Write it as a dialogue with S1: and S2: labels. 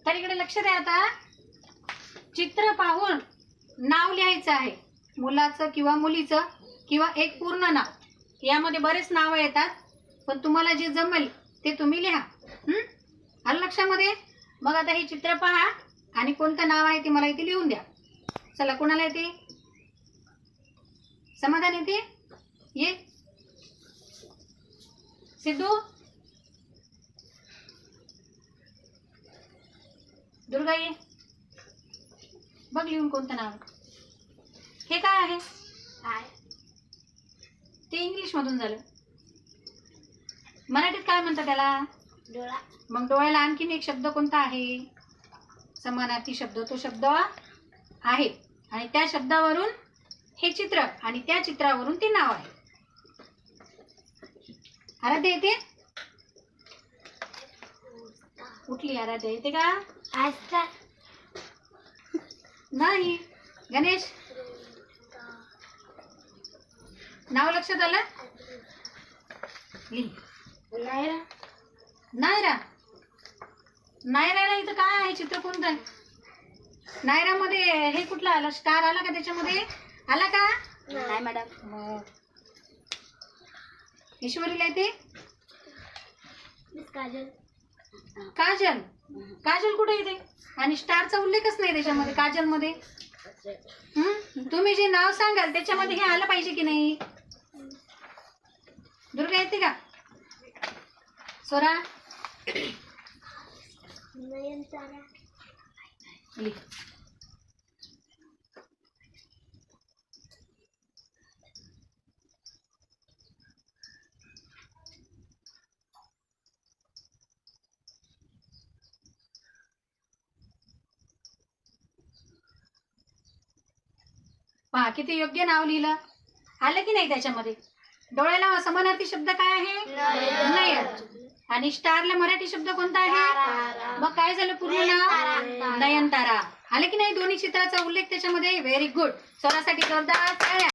S1: तर इकडे लक्ष द्या. आता चित्र पाहून नाव लिहायचं आहे, मुलाचं किंवा मुलीचं किंवा एक पूर्ण नाव. यामध्ये बरेच नावं येतात, पण तुम्हाला जे जमेल ते तुम्ही लिहा. आलं लक्षामध्ये? मग आता हे चित्र पहा आणि कोणतं नाव आहे ते मला इथे लिहून द्या. चला, कोणाला येते? समाधान येते? ये. सिद्धू, दुर्गा ये. बघ लिहून कोणतं नाव. हे काय आहे? ते इंग्लिश मधून झालं. मराठीत काय म्हणतात त्याला?
S2: डोळा.
S1: मग डोळ्याला आणखीन एक शब्द कोणता आहे? समानार्थी शब्द. तो शब्द आहे आणि त्या शब्दावरून हे चित्र आणि त्या चित्रावरून ते नाव आहे. आराध्या येते? कुठली आराध्या येते का?
S2: आस्था.
S1: नाही. गणेश, नाव लक्षात आलं?
S2: नायरा.
S1: नायरा. नायराला इथं काय आहे? चित्र कोणतं आहे? नायरामध्ये हे कुठलं आलं? स्टार आला का त्याच्यामध्ये? आला का?
S2: नाही मॅडम.
S1: ईश्वरीला येते?
S2: काजल.
S1: काजल. काजल कुठे येते? आणि स्टारचा उल्लेखच नाही त्याच्यामध्ये, काजल मध्ये. तुम्ही जे नाव सांगाल त्याच्यामध्ये हे आलं पाहिजे की नाही? दुर्गा येते का? स्वरा.
S2: नयनतारा.
S1: पहा किती योग्य नाव लिहिलं. आलं की नाही त्याच्यामध्ये? डोळ्याला समानार्थी शब्द काय आहे? नयन. आणि स्टारला मराठी शब्द कोणता आहे? मग काय झालं पूर्ण नाव? नयनतारा. आलं की नाही? दोन्ही चित्राचा उल्लेख त्याच्यामध्ये. Very good. स्वरासाठी जोरदार टाळ्या.